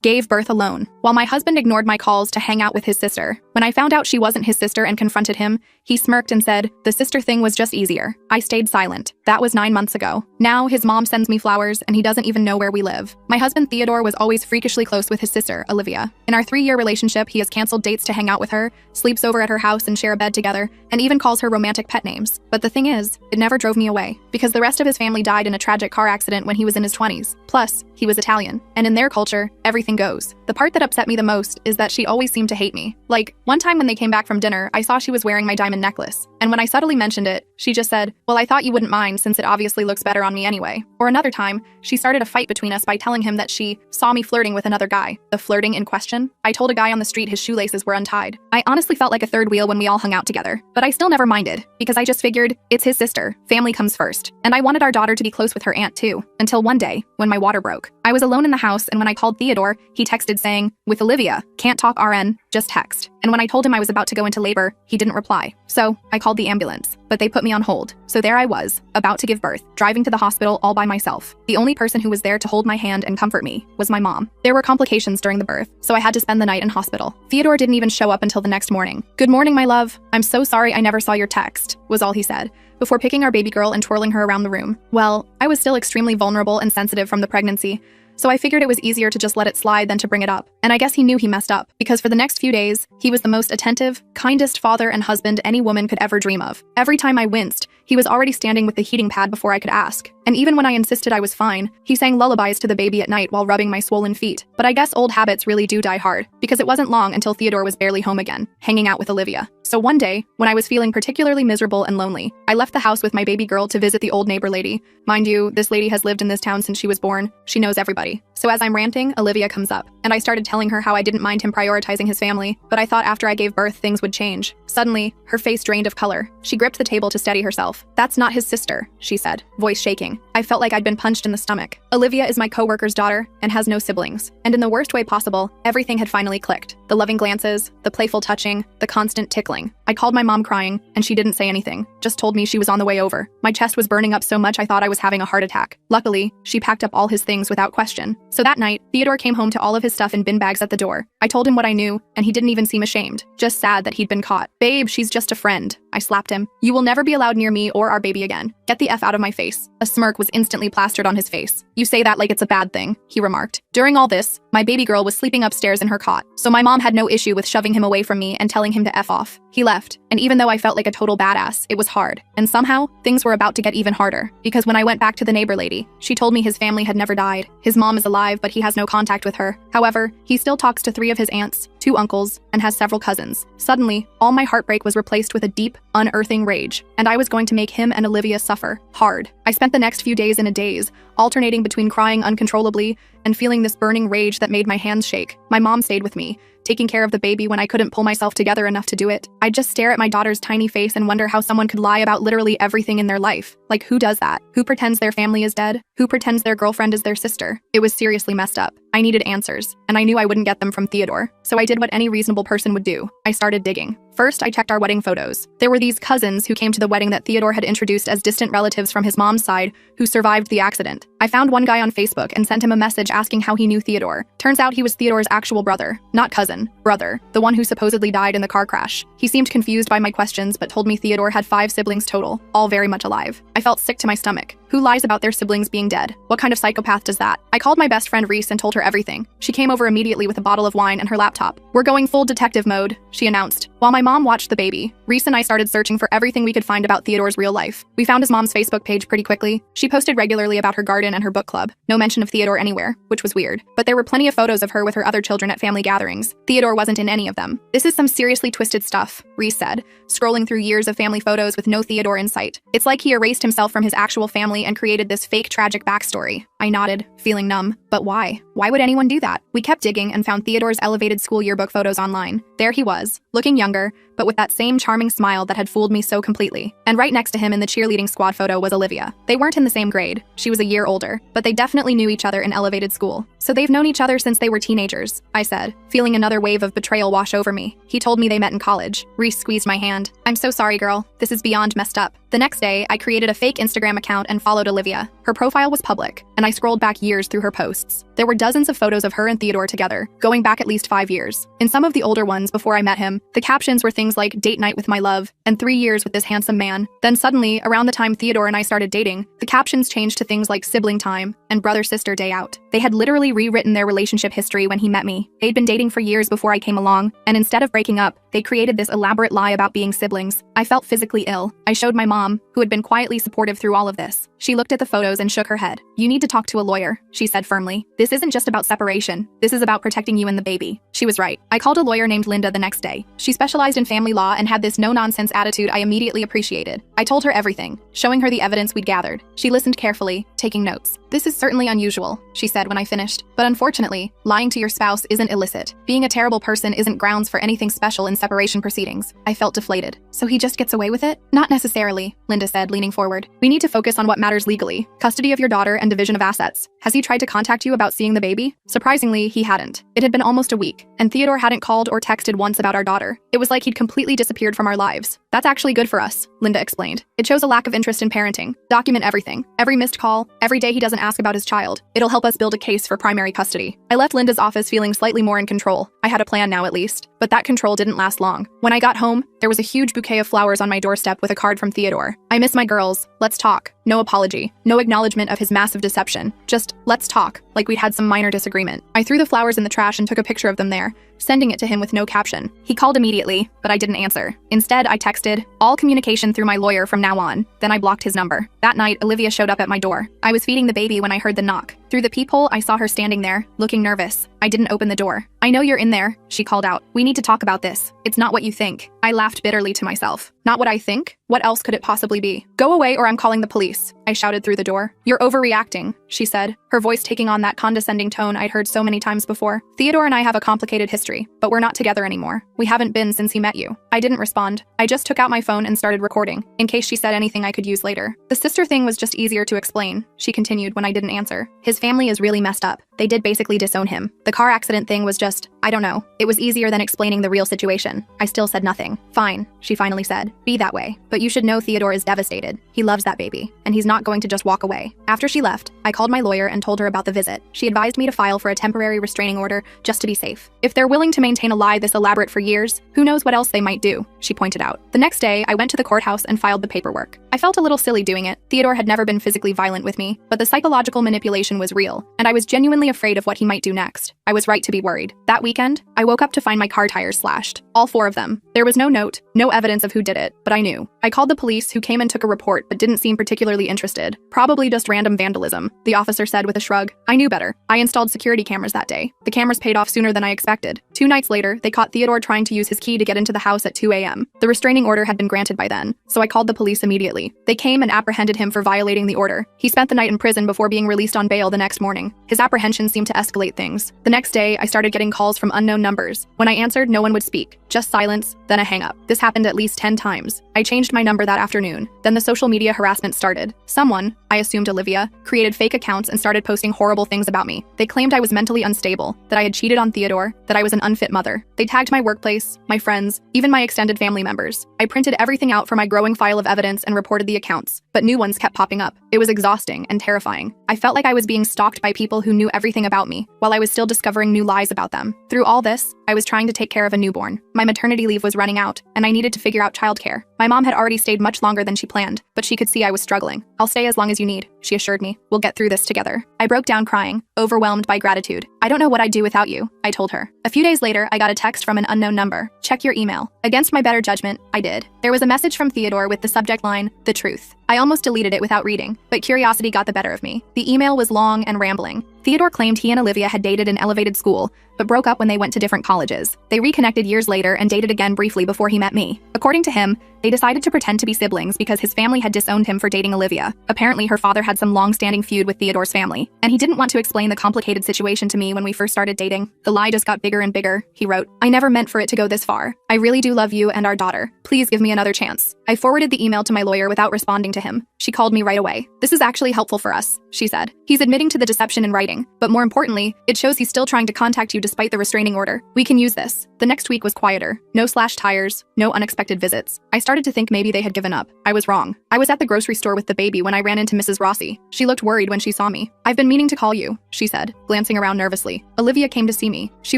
Gave birth alone, while my husband ignored my calls to hang out with his sister. When I found out she wasn't his sister and confronted him, he smirked and said, "The sister thing was just easier." I stayed silent. That was 9 months ago. Now his mom sends me flowers and he doesn't even know where we live. My husband Theodore was always freakishly close with his sister, Olivia. In our 3-year relationship, he has canceled dates to hang out with her, sleeps over at her house and share a bed together, and even calls her romantic pet names. But the thing is, it never drove me away, because the rest of his family died in a tragic car accident when he was in his 20s. Plus, he was Italian, and in their culture, everything goes. The part that upset me the most is that she always seemed to hate me. Like, one time when they came back from dinner, I saw she was wearing my diamond necklace, and when I subtly mentioned it, she just said, "Well, I thought you wouldn't mind since it obviously looks better on me anyway." Or another time, she started a fight between us by telling him that she saw me flirting with another guy. The flirting in question? I told a guy on the street his shoelaces were untied. I honestly felt like a third wheel when we all hung out together, but I still never minded, because I just figured, it's his sister, family comes first. And I wanted our daughter to be close with her aunt too, until one day, when my water broke. I was alone in the house, and when I called Theodore, he texted saying, "With Olivia, can't talk RN, just text." And when I told him I was about to go into labor, he didn't reply. So I called the ambulance, but they put me on hold. So there I was, about to give birth, driving to the hospital all by myself. The only person who was there to hold my hand and comfort me was my mom. There were complications during the birth, so I had to spend the night in hospital. Theodore didn't even show up until the next morning. "Good morning, my love. I'm so sorry I never saw your text," was all he said, before picking our baby girl and twirling her around the room. Well, I was still extremely vulnerable and sensitive from the pregnancy, so I figured it was easier to just let it slide than to bring it up. And I guess he knew he messed up, because for the next few days, he was the most attentive, kindest father and husband any woman could ever dream of. Every time I winced, he was already standing with the heating pad before I could ask. And even when I insisted I was fine, he sang lullabies to the baby at night while rubbing my swollen feet. But I guess old habits really do die hard, because it wasn't long until Theodore was barely home again, hanging out with Olivia. So one day, when I was feeling particularly miserable and lonely, I left the house with my baby girl to visit the old neighbor lady. Mind you, this lady has lived in this town since she was born. She knows everybody. So as I'm ranting, Olivia comes up, and I started telling her how I didn't mind him prioritizing his family, but I thought after I gave birth things would change. Suddenly, her face drained of color. She gripped the table to steady herself. "That's not his sister," she said, voice shaking. I felt like I'd been punched in the stomach. Olivia is my coworker's daughter and has no siblings. And in the worst way possible, everything had finally clicked. The loving glances, the playful touching, the constant tickling. I called my mom crying, and she didn't say anything, just told me she was on the way over. My chest was burning up so much I thought I was having a heart attack. Luckily, she packed up all his things without question. So that night, Theodore came home to all of his stuff in bin bags at the door. I told him what I knew, and he didn't even seem ashamed, just sad that he'd been caught. "Babe, she's just a friend." I slapped him. "You will never be allowed near me or our baby again. Get the F out of my face." A smirk was instantly plastered on his face. "You say that like it's a bad thing," he remarked. During all this, my baby girl was sleeping upstairs in her cot, so my mom had no issue with shoving him away from me and telling him to F off. He left, and even though I felt like a total badass, it was hard. And somehow, things were about to get even harder, because when I went back to the neighbor lady, she told me his family had never died. His mom is alive, but he has no contact with her. However, he still talks to 3 of his aunts, 2 uncles, and has several cousins. Suddenly, all my heartbreak was replaced with a deep, unearthing rage, and I was going to make him and Olivia suffer hard. I spent the next few days in a daze, alternating between crying uncontrollably and feeling this burning rage that made my hands shake. My mom stayed with me, taking care of the baby when I couldn't pull myself together enough to do it. I'd just stare at my daughter's tiny face and wonder how someone could lie about literally everything in their life. Like, who does that? Who pretends their family is dead? Who pretends their girlfriend is their sister? It was seriously messed up. I needed answers, and I knew I wouldn't get them from Theodore. So I did what any reasonable person would do. I started digging. First, I checked our wedding photos. There were these cousins who came to the wedding that Theodore had introduced as distant relatives from his mom's side who survived the accident. I found one guy on Facebook and sent him a message asking how he knew Theodore. Turns out he was Theodore's actual brother. Not cousin, brother. The one who supposedly died in the car crash. He seemed confused by my questions but told me Theodore had 5 siblings total, all very much alive. I felt sick to my stomach. Who lies about their siblings being dead? What kind of psychopath does that? I called my best friend Reese and told her everything. She came over immediately with a bottle of wine and her laptop. "We're going full detective mode," she announced. While my mom watched the baby, Reese and I started searching for everything we could find about Theodore's real life. We found his mom's Facebook page pretty quickly. She posted regularly about her garden and her book club. No mention of Theodore anywhere, which was weird. But there were plenty of photos of her with her other children at family gatherings. Theodore wasn't in any of them. "This is some seriously twisted stuff," Reese said, scrolling through years of family photos with no Theodore in sight. "It's like he erased himself from his actual family and created this fake tragic backstory." I nodded, feeling numb. But why? Why would anyone do that? We kept digging and found Theodore's elevated school yearbook photos online. There he was, looking younger, but with that same charming smile that had fooled me so completely. And right next to him in the cheerleading squad photo was Olivia. They weren't in the same grade. She was a year older, but they definitely knew each other in elevated school. "So they've known each other since they were teenagers," I said, feeling another wave of betrayal wash over me. He told me they met in college. Reese squeezed my hand. "I'm so sorry, girl. This is beyond messed up." The next day, I created a fake Instagram account and followed Olivia. Her profile was public, and I I scrolled back years through her posts. There were dozens of photos of her and Theodore together, going back at least 5 years. In some of the older ones before I met him, the captions were things like "date night with my love" and "3 years with this handsome man." Then suddenly, around the time Theodore and I started dating, the captions changed to things like "sibling time" and "brother-sister day out." They had literally rewritten their relationship history when he met me. They'd been dating for years before I came along, and instead of breaking up, they created this elaborate lie about being siblings. I felt physically ill. I showed my mom, who had been quietly supportive through all of this. She looked at the photos and shook her head. "You need to talk to a lawyer," she said firmly. "This isn't just about separation. This is about protecting you and the baby." She was right. I called a lawyer named Linda the next day. She specialized in family law and had this no-nonsense attitude I immediately appreciated. I told her everything, showing her the evidence we'd gathered. She listened carefully, taking notes. "This is certainly unusual," she said when I finished. "But unfortunately, lying to your spouse isn't illicit. Being a terrible person isn't grounds for anything special in separation proceedings." I felt deflated. "So he just gets away with it?" "Not necessarily," Linda said, leaning forward. "We need to focus on what matters legally: custody of your daughter and division of assets. Has he tried to contact you about seeing the baby?" Surprisingly, he hadn't. It had been almost a week, and Theodore hadn't called or texted once about our daughter. It was like he'd completely disappeared from our lives. "That's actually good for us," Linda explained. "It shows a lack of interest in parenting. Document everything. Every missed call, every day he doesn't ask about his child. It'll help us build a case for primary custody." I left Linda's office feeling slightly more in control. I had a plan now at least. But that control didn't last long. When I got home, there was a huge bouquet of flowers on my doorstep with a card from Theodore. "I miss my girls. Let's talk." No apology. No acknowledgement of his massive deception. Just, "let's talk," like we'd had some minor disagreement. I threw the flowers in the trash and took a picture of them there, sending it to him with no caption. He called immediately, but I didn't answer. Instead, I texted, "All communication through my lawyer from now on." Then I blocked his number. That night, Olivia showed up at my door. I was feeding the baby when I heard the knock. Through the peephole, I saw her standing there, looking nervous. I didn't open the door. "I know you're in there," she called out. "We need to talk about this. It's not what you think." I laughed bitterly to myself. "Not what I think? What else could it possibly be?" "Go away or I'm calling the police," I shouted through the door. "You're overreacting," she said, her voice taking on that condescending tone I'd heard so many times before. "Theodore and I have a complicated history, but we're not together anymore. We haven't been since he met you." I didn't respond. I just took out my phone and started recording, in case she said anything I could use later. "The sister thing was just easier to explain," she continued when I didn't answer. "His family is really messed up. They did basically disown him. The car accident thing was just, I don't know. It was easier than explaining the real situation." I still said nothing. "Fine," she finally said. "Be that way. But you should know Theodore is devastated. He loves that baby, and he's not going to just walk away." After she left, I called my lawyer and told her about the visit. She advised me to file for a temporary restraining order just to be safe. If they're willing to maintain a lie this elaborate for years, who knows what else they might do, she pointed out. The next day, I went to the courthouse and filed the paperwork. I felt a little silly doing it. Theodore had never been physically violent with me, but the psychological manipulation was real, and I was genuinely afraid of what he might do next. I was right to be worried. That weekend, I woke up to find my car tires slashed. All 4 of them. There was no note, no evidence of who did it, but I knew. I called the police, who came and took a report but didn't seem particularly interested. "Probably just random vandalism," the officer said with a shrug. I knew better. I installed security cameras that day. The cameras paid off sooner than I expected. 2 nights later, they caught Theodore trying to use his key to get into the house at 2 a.m. The restraining order had been granted by then, so I called the police immediately. They came and apprehended him for violating the order. He spent the night in prison before being released on bail the next morning. His apprehension seemed to escalate things. The next day, I started getting calls from unknown numbers. When I answered, no one would speak. Just silence, then a hang-up. This happened at least 10 times. I changed my number that afternoon. Then the social media harassment started. Someone, I assumed Olivia, created fake accounts and started posting horrible things about me. They claimed I was mentally unstable, that I had cheated on Theodore, that I was an unfit mother. They tagged my workplace, my friends, even my extended family members. I printed everything out for my growing file of evidence and reported the accounts, but new ones kept popping up. It was exhausting and terrifying. I felt like I was being stalked by people who knew everything about me, while I was still discovering new lies about them. Through all this, I was trying to take care of a newborn. My maternity leave was running out, and I needed to figure out childcare. My mom had already stayed much longer than she planned, but she could see I was struggling. "I'll stay as long as you need," she assured me. "We'll get through this together." I broke down crying, overwhelmed by gratitude. "I don't know what I'd do without you," I told her. A few days later, I got a text from an unknown number. "Check your email." Against my better judgment, I did. There was a message from Theodore with the subject line, "The truth." I almost deleted it without reading, but curiosity got the better of me. The email was long and rambling. Theodore claimed he and Olivia had dated in elevated school, but broke up when they went to different colleges. They reconnected years later and dated again briefly before he met me. According to him, they decided to pretend to be siblings because his family had disowned him for dating Olivia. Apparently, her father had some long-standing feud with Theodore's family, and he didn't want to explain the complicated situation to me when we first started dating. "The lie just got bigger and bigger," he wrote. "I never meant for it to go this far. I really do love you and our daughter. Please give me another chance." I forwarded the email to my lawyer without responding to him. She called me right away. "This is actually helpful for us," she said. "He's admitting to the deception in writing. devastating. But more importantly, it shows he's still trying to contact you despite the restraining order. We can use this. The next week was quieter. No slashed tires, no unexpected visits. I started to think maybe they had given up. I was wrong. I was at the grocery store with the baby when I ran into Mrs. Rossi. She looked worried when she saw me. "I've been meaning to call you," she said, glancing around nervously. "Olivia came to see me. She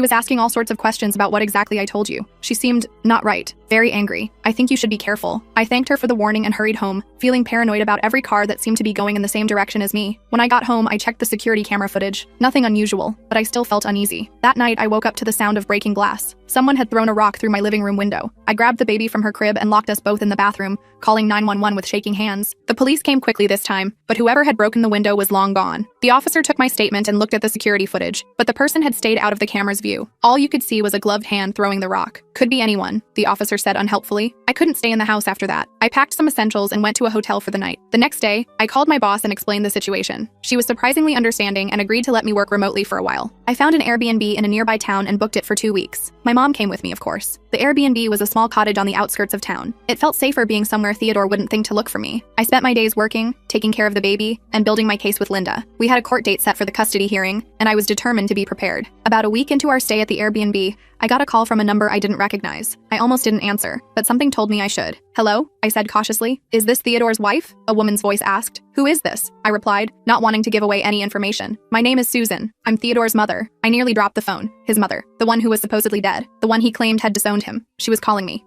was asking all sorts of questions about what exactly I told you. She seemed not right, very angry. I think you should be careful." I thanked her for the warning and hurried home, feeling paranoid about every car that seemed to be going in the same direction as me. When I got home, I checked the security camera footage. Nothing unusual, but I still felt uneasy. That night, I woke up to the sound of breaking glass. Someone had thrown a rock through my living room window. I grabbed the baby from her crib and locked us both in the bathroom, calling 911 with shaking hands. The police came quickly this time, but whoever had broken the window was long gone. The officer took my statement and looked at the security footage, but the person had stayed out of the camera's view. All you could see was a gloved hand throwing the rock. "Could be anyone," the officer said unhelpfully. I couldn't stay in the house after that. I packed some essentials and went to a hotel for the night. The next day, I called my boss and explained the situation. She was surprisingly understanding and agreed to let me work remotely for a while. I found an Airbnb in a nearby town and booked it for 2 weeks. My mom came with me, of course. The Airbnb was a small cottage on the outskirts of town. It felt safer being somewhere Theodore wouldn't think to look for me. I spent my days working, taking care of the baby, and building my case with Linda. We had a court date set for the custody hearing, and I was determined to be prepared. About a week into our stay at the Airbnb, I got a call from a number I didn't recognize. I almost didn't answer, but something told me I should. "Hello?" I said cautiously. "Is this Theodore's wife?" a woman's voice asked. "Who is this?" I replied, not wanting to give away any information. "My name is Susan. I'm Theodore's mother." I nearly dropped the phone. His mother, the one who was supposedly dead, the one he claimed had disowned him. She was calling me.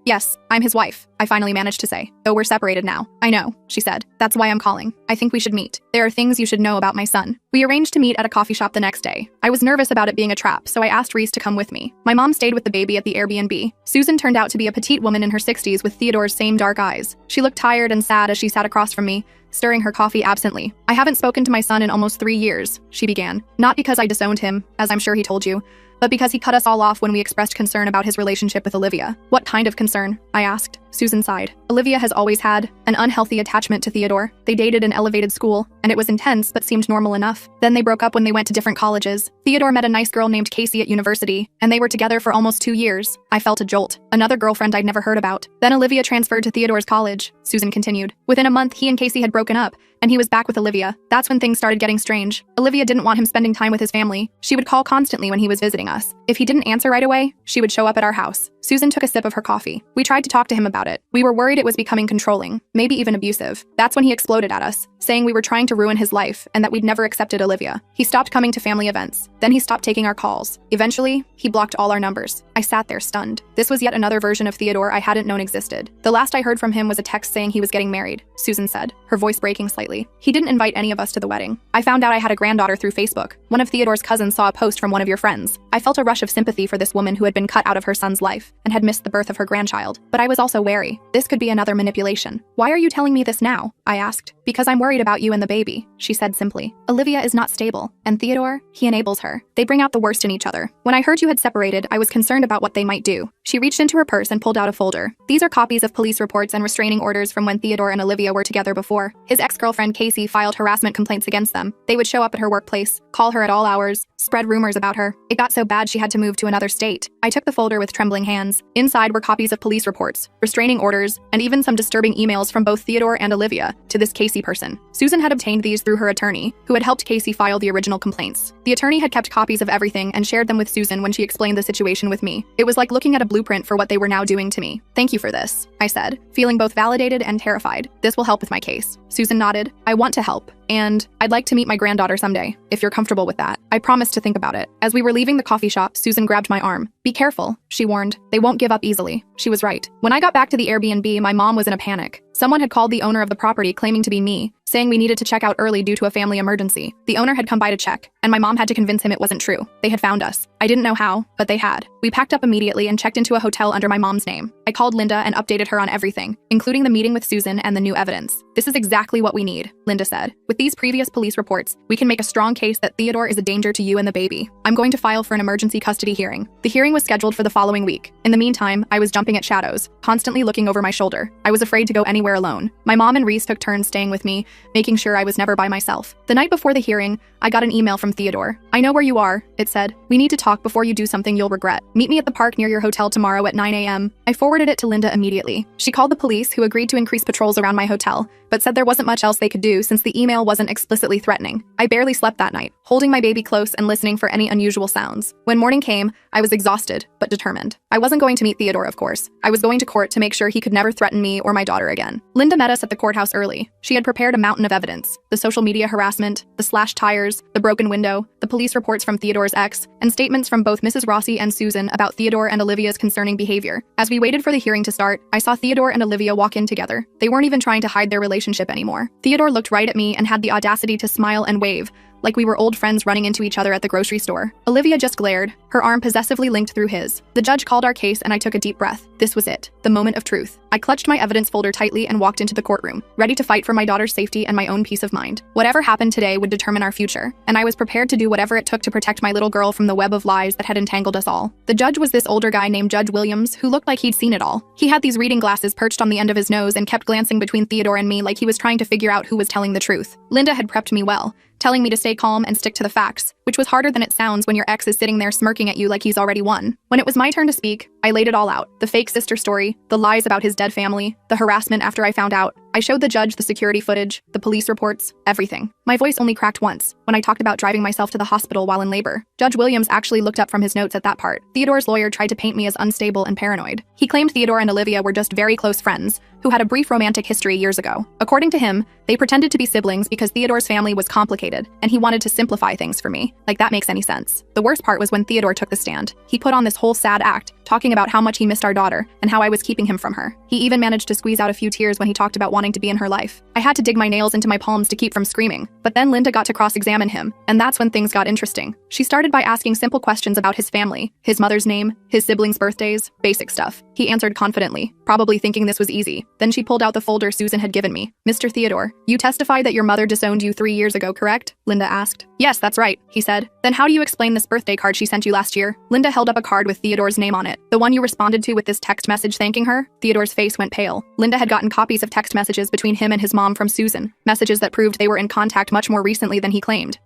Yes, I'm his wife," I finally managed to say. "Though we're separated now." "I know," she said. "That's why I'm calling. I think we should meet. There are things you should know about my son." We arranged to meet at a coffee shop the next day. I was nervous about it being a trap, so I asked Reese to come with me. My mom stayed with the baby at the Airbnb. Susan turned out to be a petite woman in her 60s with Theodore's same dark eyes. She looked tired and sad as she sat across from me, stirring her coffee absently. "I haven't spoken to my son in almost 3 years," she began. "Not because I disowned him, as I'm sure he told you, but because he cut us all off when we expressed concern about his relationship with Olivia." "What kind of concern?" I asked. Susan sighed. "Olivia has always had an unhealthy attachment to Theodore. They dated in elevated school, and it was intense but seemed normal enough. Then they broke up when they went to different colleges. Theodore met a nice girl named Casey at university, and they were together for almost 2 years. I felt a jolt. Another girlfriend I'd never heard about. Then Olivia transferred to Theodore's college," Susan continued. "Within a month, he and Casey had broken up, and he was back with Olivia. That's when things started getting strange. Olivia didn't want him spending time with his family. She would call constantly when he was visiting us. If he didn't answer right away, she would show up at our house." Susan took a sip of her coffee. "We tried to talk to him about it. We were worried it was becoming controlling, maybe even abusive. That's when he exploded at us, saying we were trying to ruin his life and that we'd never accepted Olivia. He stopped coming to family events. Then he stopped taking our calls. Eventually, he blocked all our numbers." I sat there stunned. This was yet another version of Theodore I hadn't known existed. "The last I heard from him was a text saying he was getting married," Susan said, her voice breaking slightly. "He didn't invite any of us to the wedding. I found out I had a granddaughter through Facebook. One of Theodore's cousins saw a post from one of your friends. I felt a rush of sympathy for this woman who had been cut out of her son's life and had missed the birth of her grandchild. But I was also wary. This could be another manipulation." "Why are you telling me this now?" I asked. "Because I'm worried about you and the baby," she said simply. "Olivia is not stable, and Theodore, he enables her. They bring out the worst in each other. When I heard you had separated, I was concerned about what they might do." She reached into her purse and pulled out a folder. "These are copies of police reports and restraining orders from when Theodore and Olivia were together before. His ex-girlfriend Casey filed harassment complaints against them. They would show up at her workplace, call her at all hours, spread rumors about her. It got so bad she had to move to another state." I took the folder with trembling hands. Inside were copies of police reports, restraining orders, and even some disturbing emails from both Theodore and Olivia to this Casey person. Susan had obtained these through her attorney, who had helped Casey file the original complaints. The attorney had kept copies of everything and shared them with Susan when she explained the situation with me. It was like looking at a blueprint for what they were now doing to me. "Thank you for this," I said, feeling both validated and terrified. "This will help with my case." Susan nodded. "I want to help, and I'd like to meet my granddaughter someday, if you're comfortable with that." I promised to think about it. As we were leaving the coffee shop, Susan grabbed my arm. "Be careful," she warned. "They won't give up easily." She was right. When I got back to the Airbnb, my mom was in a panic. Someone had called the owner of the property claiming to be me, saying we needed to check out early due to a family emergency. The owner had come by to check, and my mom had to convince him it wasn't true. They had found us. I didn't know how, but they had. We packed up immediately and checked into a hotel under my mom's name. I called Linda and updated her on everything, including the meeting with Susan and the new evidence. "This is exactly what we need," Linda said. "With these previous police reports, we can make a strong case that Theodore is a danger to you and the baby. I'm going to file for an emergency custody hearing." The hearing was scheduled for the following week. In the meantime, I was jumping at shadows, constantly looking over my shoulder. I was afraid to go anywhere alone. My mom and Reese took turns staying with me, making sure I was never by myself. The night before the hearing, I got an email from Theodore. "I know where you are," it said. "We need to talk before you do something you'll regret. Meet me at the park near your hotel tomorrow at 9 a.m. I forwarded it to Linda immediately. She called the police, who agreed to increase patrols around my hotel, but said there wasn't much else they could do since the email wasn't explicitly threatening. I barely slept that night, holding my baby close and listening for any unusual sounds. When morning came, I was exhausted, but determined. I wasn't going to meet Theodore, of course. I was going to court to make sure he could never threaten me or my daughter again. Linda met us at the courthouse early. She had prepared a mountain of evidence: the social media harassment, the slashed tires, the broken window, the police reports from Theodore's ex, and statements from both Mrs. Rossi and Susan about Theodore and Olivia's concerning behavior. As we waited for the hearing to start, I saw Theodore and Olivia walk in together. They weren't even trying to hide their relationship anymore. Theodore looked right at me and had the audacity to smile and wave, like we were old friends running into each other at the grocery store. Olivia just glared, her arm possessively linked through his. The judge called our case and I took a deep breath. This was it, the moment of truth. I clutched my evidence folder tightly and walked into the courtroom, ready to fight for my daughter's safety and my own peace of mind. Whatever happened today would determine our future, and I was prepared to do whatever it took to protect my little girl from the web of lies that had entangled us all. The judge was this older guy named Judge Williams, who looked like he'd seen it all. He had these reading glasses perched on the end of his nose and kept glancing between Theodore and me like he was trying to figure out who was telling the truth. Linda had prepped me well, telling me to stay calm and stick to the facts, which was harder than it sounds when your ex is sitting there smirking at you like he's already won. When it was my turn to speak, I laid it all out. The fake sister story, the lies about his dead family, the harassment after I found out. I showed the judge the security footage, the police reports, everything. My voice only cracked once, when I talked about driving myself to the hospital while in labor. Judge Williams actually looked up from his notes at that part. Theodore's lawyer tried to paint me as unstable and paranoid. He claimed Theodore and Olivia were just very close friends, who had a brief romantic history years ago. According to him, they pretended to be siblings because Theodore's family was complicated, and he wanted to simplify things for me. Like that makes any sense. The worst part was when Theodore took the stand. He put on this whole sad act, talking about how much he missed our daughter, and how I was keeping him from her. He even managed to squeeze out a few tears when he talked about wanting to be in her life. I had to dig my nails into my palms to keep from screaming. But then Linda got to cross-examine him, and that's when things got interesting. She started by asking simple questions about his family, his mother's name, his siblings' birthdays, basic stuff. He answered confidently, probably thinking this was easy. Then she pulled out the folder Susan had given me. "Mr. Theodore, you testified that your mother disowned you 3 years ago, correct?" Linda asked. "Yes, that's right," he said. "Then how do you explain this birthday card she sent you last year?" Linda held up a card with Theodore's name on it. "The one you responded to with this text message thanking her?" Theodore's face went pale. Linda had gotten copies of text messages between him and his mom from Susan, messages that proved they were in contact much more recently than he claimed.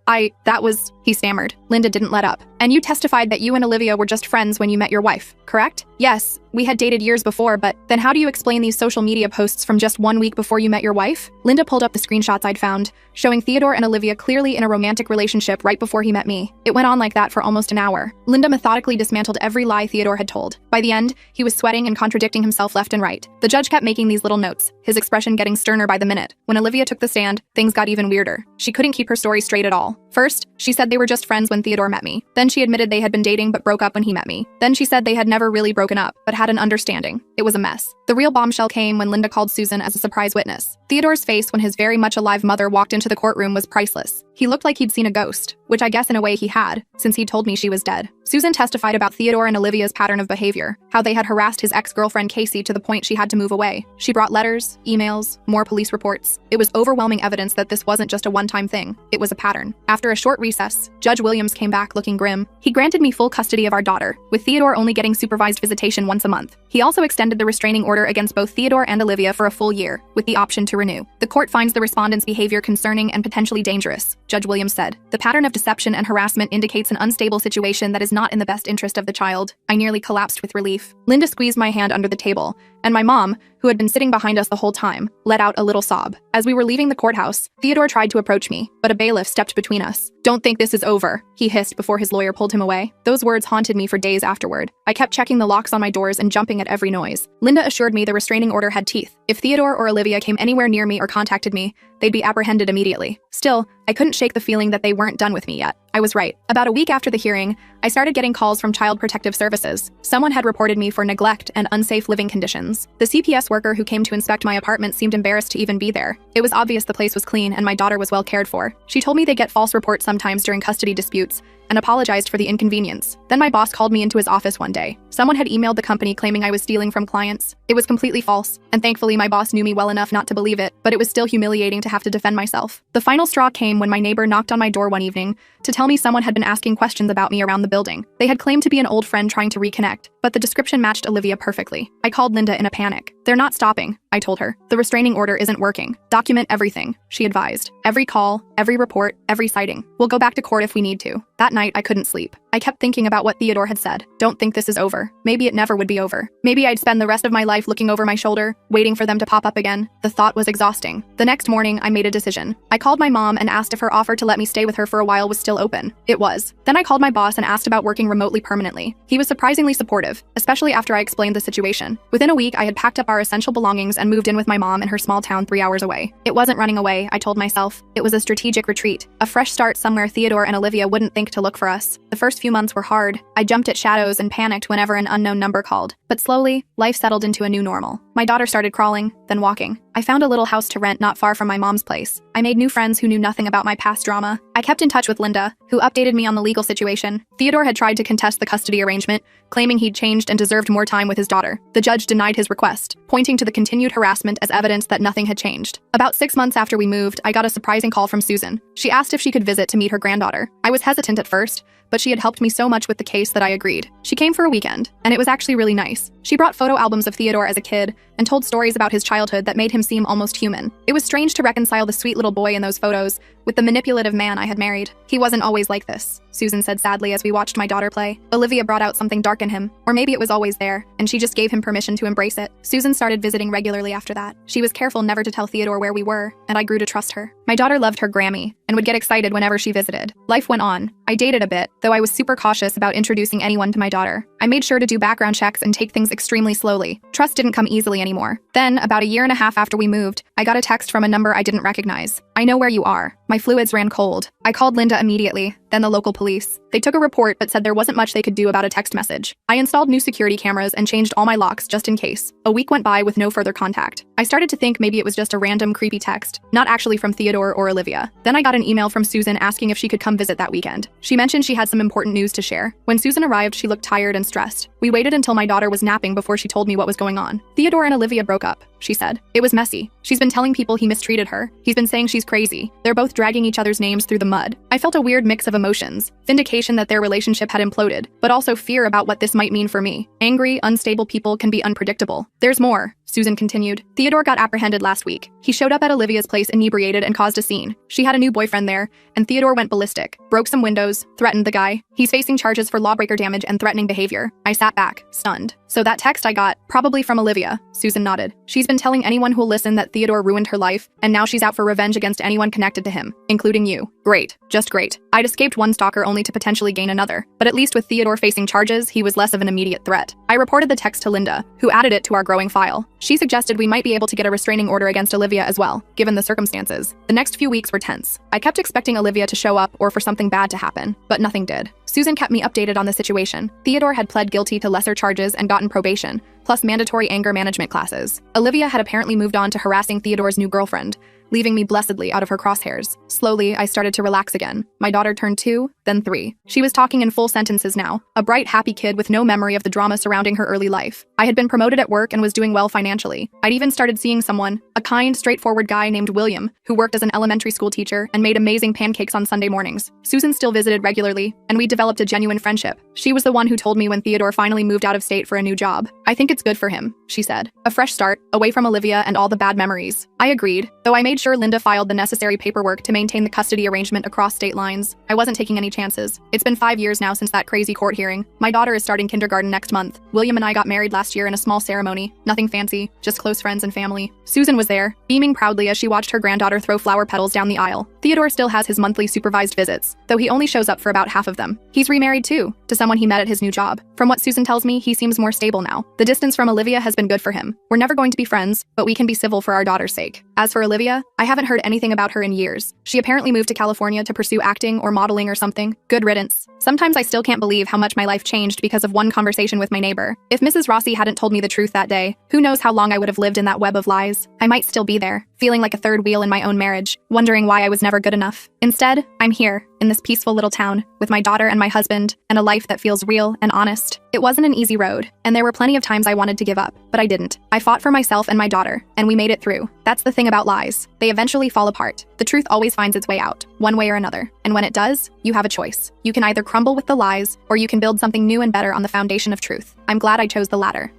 That was, he stammered. Linda didn't let up. "And you testified that you and Olivia were just friends when you met your wife, correct?" "Yes, we had dated years before, but then how do you explain these social media posts from just 1 week before you met your wife?" Linda pulled up the screenshots I'd found, showing Theodore and Olivia clearly in a romantic relationship right before he met me. It went on like that for almost an hour. Linda methodically dismantled every lie Theodore had told. By the end, he was sweating and contradicting himself left and right. The judge kept making these little notes, his expression getting sterner by the minute. When Olivia took the stand, things got even weirder. She couldn't keep her story straight at all. First, she said they were just friends when Theodore met me. Then she admitted they had been dating but broke up when he met me. Then she said they had never really broken up, but had an understanding. It was a mess. The real bombshell came when Linda called Susan as a surprise witness. Theodore's face when his very much alive mother walked into the courtroom was priceless. He looked like he'd seen a ghost, which I guess in a way he had, since he told me she was dead. Susan testified about Theodore and Olivia's pattern of behavior, how they had harassed his ex-girlfriend Casey to the point she had to move away. She brought letters, emails, more police reports. It was overwhelming evidence that this wasn't just a one-time thing, it was a pattern. After a short recess, Judge Williams came back looking grim. He granted me full custody of our daughter, with Theodore only getting supervised visitation once a month. He also extended the restraining order against both Theodore and Olivia for a full year, with the option to renew. The court finds the respondent's behavior concerning and potentially dangerous, Judge Williams said. The pattern of deception and harassment indicates an unstable situation that is not in the best interest of the child. I nearly collapsed with relief. Linda squeezed my hand under the table, and my mom, who had been sitting behind us the whole time, let out a little sob. As we were leaving the courthouse, Theodore tried to approach me, but a bailiff stepped between us. "Don't think this is over," he hissed before his lawyer pulled him away. Those words haunted me for days afterward. I kept checking the locks on my doors and jumping at every noise. Linda assured me the restraining order had teeth. If Theodore or Olivia came anywhere near me or contacted me, they'd be apprehended immediately. Still, I couldn't shake the feeling that they weren't done with me yet. I was right. About a week after the hearing, I started getting calls from Child Protective Services. Someone had reported me for neglect and unsafe living conditions. The CPS worker who came to inspect my apartment seemed embarrassed to even be there. It was obvious the place was clean and my daughter was well cared for. She told me they get false reports sometimes during custody disputes, and apologized for the inconvenience. Then my boss called me into his office one day. Someone had emailed the company claiming I was stealing from clients. It was completely false, and thankfully my boss knew me well enough not to believe it, but it was still humiliating to have to defend myself. The final straw came when my neighbor knocked on my door one evening to to tell me someone had been asking questions about me around the building. They had claimed to be an old friend trying to reconnect, but the description matched Olivia perfectly. I called Linda in a panic. "They're not stopping," I told her. "The restraining order isn't working. Document everything," she advised. "Every call, every report, every sighting. We'll go back to court if we need to." That night, I couldn't sleep. I kept thinking about what Theodore had said. Don't think this is over. Maybe it never would be over. Maybe I'd spend the rest of my life looking over my shoulder, waiting for them to pop up again. The thought was exhausting. The next morning, I made a decision. I called my mom and asked if her offer to let me stay with her for a while was still open. It was. Then I called my boss and asked about working remotely permanently. He was surprisingly supportive, especially after I explained the situation. Within a week, I had packed up our essential belongings and moved in with my mom in her small town 3 hours away. It wasn't running away, I told myself. It was a strategic retreat, a fresh start somewhere Theodore and Olivia wouldn't think to look for us. The first few months were hard. I jumped at shadows and panicked whenever an unknown number called. But slowly, life settled into a new normal. My daughter started crawling, then walking. I found a little house to rent not far from my mom's place. I made new friends who knew nothing about my past drama. I kept in touch with Linda, who updated me on the legal situation. Theodore had tried to contest the custody arrangement, claiming he'd changed and deserved more time with his daughter. The judge denied his request, pointing to the continued harassment as evidence that nothing had changed. About 6 months after we moved, I got a surprising call from Susan. She asked if she could visit to meet her granddaughter. I was hesitant at first, but she had helped me so much with the case that I agreed. She came for a weekend, and it was actually really nice. She brought photo albums of Theodore as a kid and told stories about his childhood that made him seem almost human. It was strange to reconcile the sweet little boy in those photos with the manipulative man I had married. He wasn't always like this, Susan said sadly as we watched my daughter play. Olivia brought out something dark in him, or maybe it was always there, and she just gave him permission to embrace it. Susan started visiting regularly after that. She was careful never to tell Theodore where we were, and I grew to trust her. My daughter loved her Grammy and would get excited whenever she visited. Life went on. I dated a bit, though I was super cautious about introducing anyone to my daughter. I made sure to do background checks and take things extremely slowly. Trust didn't come easily anymore. Then, about a year and a half after we moved, I got a text from a number I didn't recognize. "I know where you are." My fluids ran cold. I called Linda immediately, then the local police. They took a report but said there wasn't much they could do about a text message. I installed new security cameras and changed all my locks just in case. A week went by with no further contact. I started to think maybe it was just a random creepy text, not actually from Theodore or Olivia. Then I got an email from Susan asking if she could come visit that weekend. She mentioned she had some important news to share. When Susan arrived, she looked tired and stressed. We waited until my daughter was napping before she told me what was going on. "Theodore and Olivia broke up," she said. "It was messy. She's been telling people he mistreated her. He's been saying she's crazy. They're both dragging each other's names through the mud." I felt a weird mix of emotions. Vindication that their relationship had imploded, but also fear about what this might mean for me. Angry, unstable people can be unpredictable. "There's more," Susan continued. "Theodore got apprehended last week. He showed up at Olivia's place inebriated and caused a scene. She had a new boyfriend there, and Theodore went ballistic, broke some windows, threatened the guy. He's facing charges for lawbreaker damage and threatening behavior." I sat back, stunned. "So that text I got, probably from Olivia," Susan nodded. "She's been telling anyone who'll listen that Theodore ruined her life, and now she's out for revenge against anyone connected to him, including you." Great. Just great. I'd escaped one stalker only to potentially gain another, but at least with Theodore facing charges, he was less of an immediate threat. I reported the text to Linda, who added it to our growing file. She suggested we might be able to get a restraining order against Olivia as well, given the circumstances. The next few weeks were tense. I kept expecting Olivia to show up or for something bad to happen, but nothing did. Susan kept me updated on the situation. Theodore had pled guilty to lesser charges and gotten probation, plus mandatory anger management classes. Olivia had apparently moved on to harassing Theodore's new girlfriend, leaving me blessedly out of her crosshairs. Slowly, I started to relax again. My daughter turned 2, then 3. She was talking in full sentences now, a bright, happy kid with no memory of the drama surrounding her early life. I had been promoted at work and was doing well financially. I'd even started seeing someone, a kind, straightforward guy named William, who worked as an elementary school teacher and made amazing pancakes on Sunday mornings. Susan still visited regularly, and we developed a genuine friendship. She was the one who told me when Theodore finally moved out of state for a new job. "I think it's good for him," she said. "A fresh start, away from Olivia and all the bad memories." I agreed, though I made sure Linda filed the necessary paperwork to maintain the custody arrangement across state lines. I wasn't taking any chances. It's been 5 years now since that crazy court hearing. My daughter is starting kindergarten next month. William and I got married last year in a small ceremony. Nothing fancy, just close friends and family. Susan was there, beaming proudly as she watched her granddaughter throw flower petals down the aisle. Theodore still has his monthly supervised visits, though he only shows up for about half of them. He's remarried too, to someone he met at his new job. From what Susan tells me, he seems more stable now. The distance from Olivia has been good for him. We're never going to be friends, but we can be civil for our daughter's sake. As for Olivia, I haven't heard anything about her in years. She apparently moved to California to pursue acting or modeling or something. Good riddance. Sometimes I still can't believe how much my life changed because of one conversation with my neighbor. If Mrs. Rossi hadn't told me the truth that day, who knows how long I would have lived in that web of lies. I might still be there, feeling like a third wheel in my own marriage, wondering why I was never never good enough. Instead, I'm here, in this peaceful little town, with my daughter and my husband, and a life that feels real and honest. It wasn't an easy road, and there were plenty of times I wanted to give up, but I didn't. I fought for myself and my daughter, and we made it through. That's the thing about lies. They eventually fall apart. The truth always finds its way out, one way or another. And when it does, you have a choice. You can either crumble with the lies, or you can build something new and better on the foundation of truth. I'm glad I chose the latter.